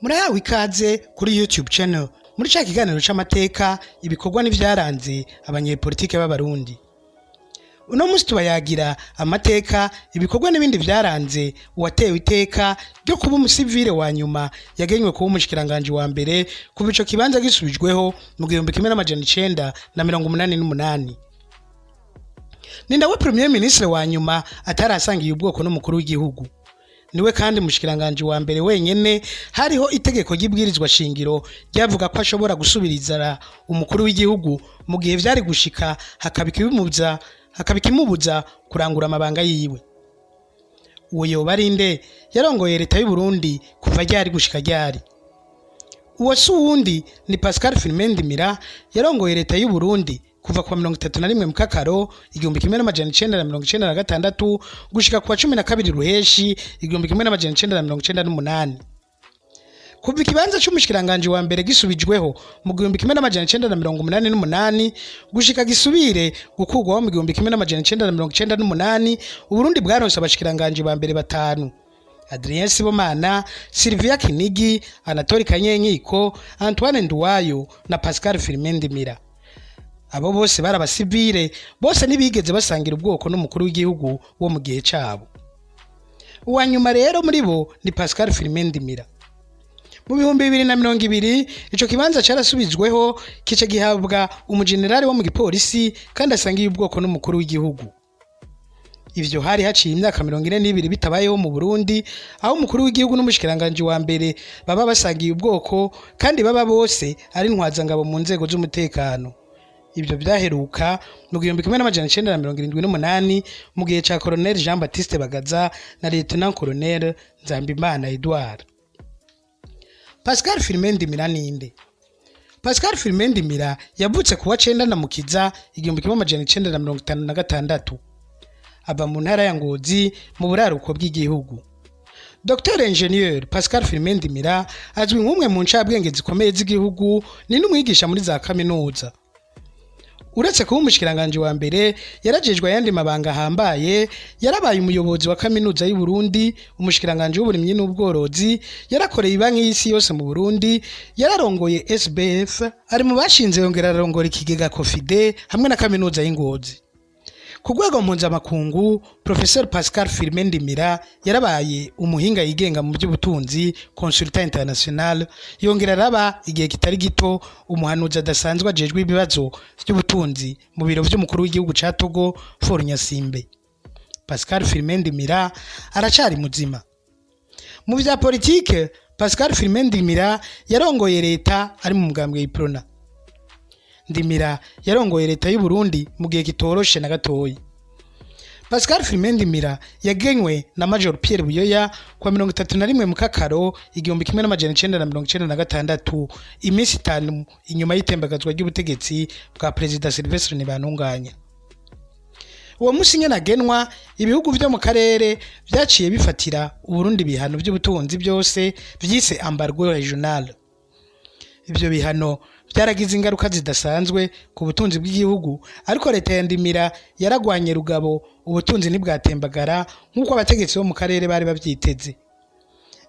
Murahawe ikaze kuri YouTube channel muri ca kiganiro c'amateka ibikorwa n'ivyaranze abanyepolitike b'abarundi. Uno musi tubayagira amateka ibikorwa n'ibindi vyaranze uwatewe iteka ryo kuba umusivile wa nyuma yagenywe kuba umushikiranganje wa mbere kuva ico kibanza gisubijweho mu 1988. Ni nawe premier ministre wa nyuma atarasangiye ubwoko n'umukuru w'igihugu. Niwe kandi mushikiranganje wa mbere wenyene hariho itegeko ry'ibwirizwa shingiro ryavuga ko ashobora gusubiriza umukuru w'igihugu mu gihe vyari gushika hakabikimubuza kurangura amabanga yiwe. Uwo yoba ari nde? Yarongoye leta y'u Burundi kuva ryari gushika ryari. Uwo si uwundi ni Pascal Firmin Ndimira yarongoye leta y'u Burundi kuva kwa 31 mukakaro 1996 gushika kwa 12 ruheshi 1998. Kuva ikibanza c'umushikiranganje wa mbere gisubijweho mu 1988 gushika gisubire gukurwaho mu 1998 Uburundi bwaronse abashikiranganje ba mbere batanu: Adrien Sibomana, Sylvia Kinigi, Anatole Kanyenkiko, Antoine Nduwayo na Pascal Firmin Ndimira. Abo bose barabasivile, bose nibigeze basangira ubwoko n'umukuru w'igihugu wo mu gihe cabo. Uwanyuma rero muri bo ni Pascal Firmin Ndimira. Mu 2020 ico kibanza carasubizweho kice gihabwa umujenerali wo mu gipolisi kandi asangiye ubwoko n'umukuru w'igihugu. Ivyo hari haciye imyaka 42 bitabayeho mu Burundi, aho umukuru w'igihugu n'umushikiranganje wa mbere baba basangiye ubwoko kandi baba bose ari ntwazangabo mu nzego z'umutekano. Ibyo byaheruka mu 1978 mu gihe ca Colonel Jean Baptiste Bagaza na Lieutenant Colonel Nzambimana Edouard. Pascal Firmin Ndimira ninde? Pascal Firmin Ndimira yavutse kuwa 9 na Mukiza 1956. Aba mu ntara ya Ngozi mu buraruko bw'igihugu. Dr. Ingenieur Pascal Firmin Ndimira azwi nk'umwe mu ncabwenge zikomeye z'igihugu, ni n'umwigisha muri za kaminuza. Uretse kuba umushikiranganje wa mbere yarajejwe ayandi mabanga hambaye, yarabaye umuyobozi wa kaminuza y'u Burundi, umushikiranganje w'uburimyi n'ubworozi, yarakoreye ibanki y'isi yose mu Burundi, yararongoye SBF, ari mu bashinze yongera arongora ikigega Cofide hamwe na kaminuza y'Ingozi. Ku rwego mpuzamakungu, Professor Pascal Firmin Ndimira yarabaye umuhinga yigenga mu by'ubutunzi, consultant international, yongera araba igihe kitari gito umuhanuzi adasanzwe ajejwe ibibazo by'ubutunzi mu biro by'umukuru w'igihugu ca Togo, Faure Nyasimbe. Pascal Firmin Ndimira aracari muzima. Mu vya politike, Pascal Firmin Ndimira yarongoye leta ari mu mugambwe y'Iprona. Ndimira yarongoye leta y'u Burundi mu gihe kitoroshe na gatoyi. Pascal Firmin Ndimira yagenywe na Major Pierre Buyoya kwa 31 mukakaro 1996, iminsi 5 inyuma y'itembagazwa ry'ubutegetsi bwa President Sylvestre Ntibantunganya. Uwo musi nyene agenwa, ibihugu vyo mu karere vyaciye bifatira Uburundi bihano by'ubutunzi byose vyise embargo regional. Ivyo bihano byaragize ingaruka zidasanzwe ku butunzi bw'igihugu, ariko leta ya Ndimira yaragwanye rugabo ubutunzi nibwatembagara nk'uko abategetsi bo mu karere bari bavyiteze.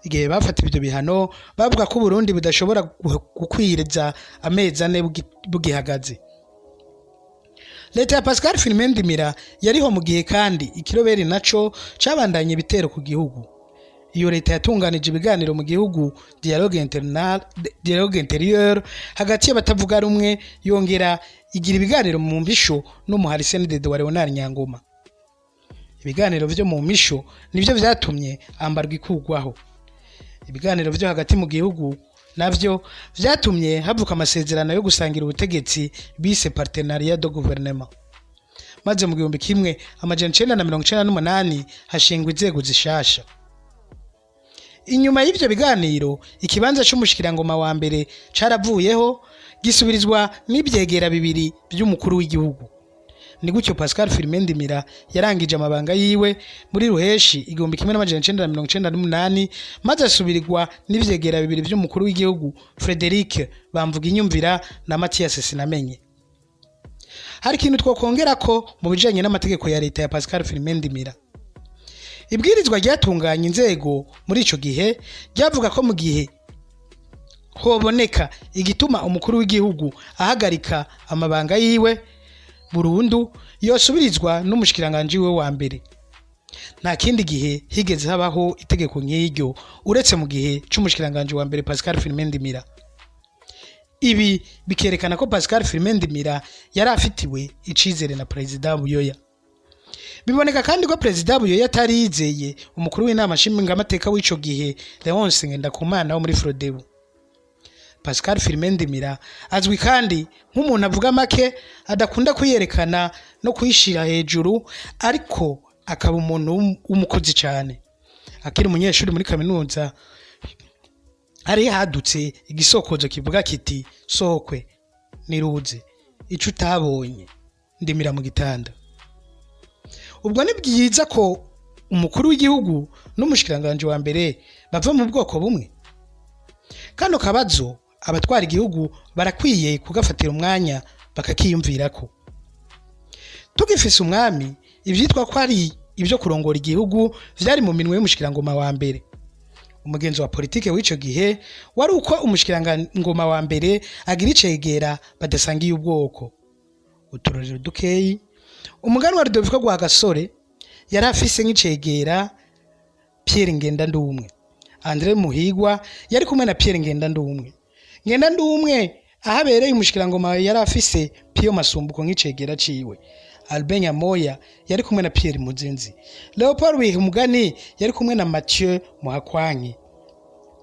Igihe bafata ibyo bihano bavuga ko Burundi budashobora gukwiriza amezi 4 bugihagaze. Leta ya Pascal Firmin Ndimira yariho mu gihe kandi ikiroberi naco cabandanye bitero ku gihugu. Iyo leta yatunganije ibiganiro mu gihugu dialogue intérieur hagati y'abatavuga rumwe, yongera igira ibiganiro mu mbisho n'umuhari CNDD wa Leonard Nyangoma. Ibiganiro vyo mu mbisho nivyo vyatumye ambarwa ikugwaho. Ibiganiro vyo hagati mu gihugu navyo vyatumye havuka amasezerano yo gusangira ubutegetsi bise partenariat de gouvernement. Maze mu 1998 hashingwa inzego zishasha. Inyuma y'ivyo biganiro, ikibanza c'umushikirangoma wa mbere caravuyeho gisubirizwa n'ibyegera bibiri by'umukuru w'igihugu. Ni gutyo Pascal Firmin Ndimira yarangije amabanga yiwe muri ruheshi 1998, maze asubirirwa n'ivyegera bibiri by'umukuru w'igihugu Frederic Bamvuginyumvira na Mathias Sinamenye. Hari ikintu twokongera ko mu bijanye n'amategeko ya leta ya Pascal Firmin Ndimira. Ibwirizwa ryatunganya inzego muri ico gihe ryavuga ko mu gihe hoboneka igituma umukuru w'igihugu ahagarika amabanga yiwe burundu yosubirizwa n'umushikiranganje we wa mbere. Nta kindi gihe higeze habaho itegeko nk'iryo uretse mu gihe c'umushikiranganje wa mbere Pascal Firmin Ndimira. Ibi bikerekana ko Pascal Firmin Ndimira yari afitiwe icizere na Perezida Buyoya. Biboneka kandi ko Perezida Buyoya atari yizeye umukuru w'inama nshingamateka w'ico gihe Leonce Ngendakumana wo muri Frodebu. Pascal Firmin Ndimira azwi kandi nk'umuntu avuga make adakunda kuyerekana no kwishira hejuru, ariko akaba umuntu w'umukozi cyane. Akiri umunyeshuri muri kaminuza ari hadutse igisokozo kivuga kiti sokwe niruze ico utabonye Ndimira mu gitanda. Ubwo ni byiza ko umukuru w'igihugu n'umushikiranganje wa mbere bava mu bwoko bumwe. Kano kabazo abatwara igihugu barakwiye kugafatira umwanya bakakiyumvirako. Tugifise umwami ivyitwa ko ari ibyo kurongora igihugu vyari mu minwe y'umushikirangoma wa mbere. Umugenzo wa politike w'ico gihe wari uko umushikirangoma wa mbere agira icegera badasangiye ubwoko. Uturorero dukeyi, umuganwa Rudoviko Rwagasore yari afise nk'icegera Pierre Ngendandumwe. Andre Muhigwa yari kumwe na Pierre Ngendandumwe. Ngendandumwe ahabereye umushikirangoma yari afise Pio Masumbuko nk'icegera ciwe. Albert Nyamoya yari kumwe na Pierre Muzinzi. Leopold Wihumugani yari kumwe na Mathieu Muhakwanyi.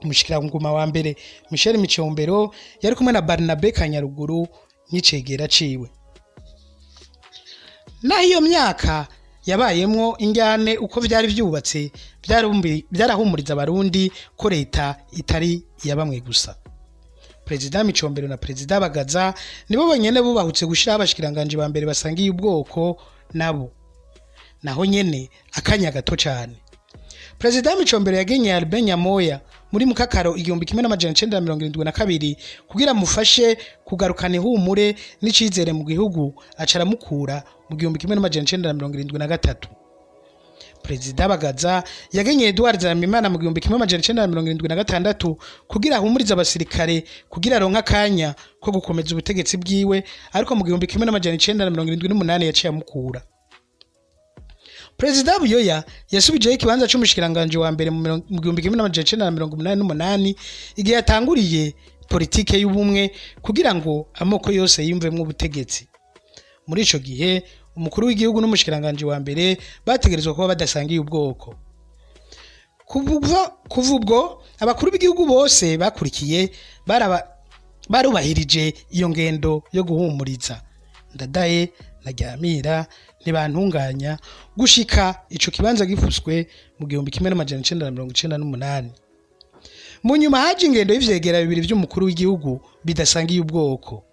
Umushikirangoma wa mbere Michel Micombero yari kumwe na Barnabe Kanyaruguru nk'icegera ciwe. Na hiyo myaka yabayemwo injyane uko vyari vyubatse byarahumuriza abarundi ko leta itari yabamwe gusa. Perezida Micombero na Perezida Bagaza nibo bonyene bubahutse gushira abashikiranganje ba mbere basangiye ubwoko nabo. Naho nyene akanya gato cyane. Perezida Micombero yagenye Albert Nyamoya muri mukakaro 1972 kugira mufashe kugarukana ihumure n'icizere mu gihugu acara mukura mu 1973. Perezida Bagaza yagenye Edouard Zamimana mu 1976 kugira ahumuriza abasirikare kugira ronka kanya ko gukomeza ubutegetsi bwiwe, ariko mu 1978 yaciye amukura. Perezida Buyoya yasubijeho ikibanza c'umushikiranganje wa mbere mu 1988 igihe yatanguriye politike y'ubumwe kugira ngo amoko yose yimvemwe ubutegetsi. Muri ico gihe umukuru w'igihugu n'umushikiranganje wa mbere bategerezwa kuba badasangiye ubwoko. Kuva ubwo abakuru b'igihugu bose bakurikiye barubahirije iyo ngendo yo guhumuriza. Ndadaye na Ryamira ntibantunganya gushika ico kibanza gifuswe mu 1998. Mu nyuma haje ingendo y'ivyegera bibiri vy'umukuru w'igihugu bidasangiye ubwoko.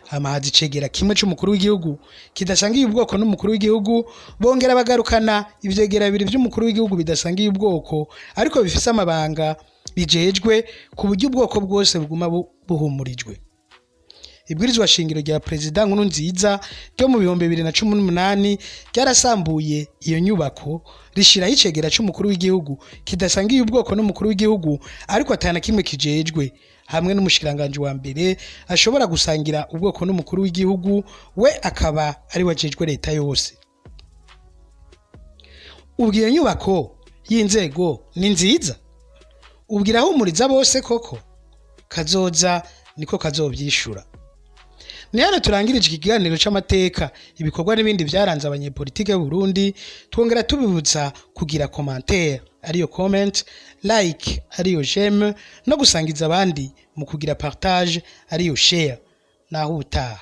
Amahazi cegera kimwe c'umukuru w'igihugu kidasangiye ubwoko n'umukuru w'igihugu bongera bagarukana ivyegera bibiri vy'umukuru w'igihugu bidasangiye ubwoko, ariko bifise amabanga bijejwe ku buryo ubwoko bwose buguma buhumurijwe. Ibwirizwa shingiro rya Perezida Nkurunziza ryo mu 2018 ryarasambuye iyo nyubako rishiraho icegera c'umukuru w'igihugu kidasangiye ubwoko n'umukuru w'igihugu, ariko atana kimwe kijejwe, hamwe n'umushikiranganje wa mbere ashobora gusangira ubwoko n'umukuru w'igihugu, we akaba ari wajejwe leta yose. Ubwiye nyubako y'inzego ni nziza, ubwira humuriza bose koko, kazoza niko kazovyishura. Ni hano turangirije ikiganiro c'amateka, ibikorwa n'ibindi byaranze abanyepolitike b'u Burundi. Twongera tubibutsa kugira commentaire ariyo comment, like ariyo j'aime, no gusangiza abandi mu kugira partage ariyo share. Naho utaha.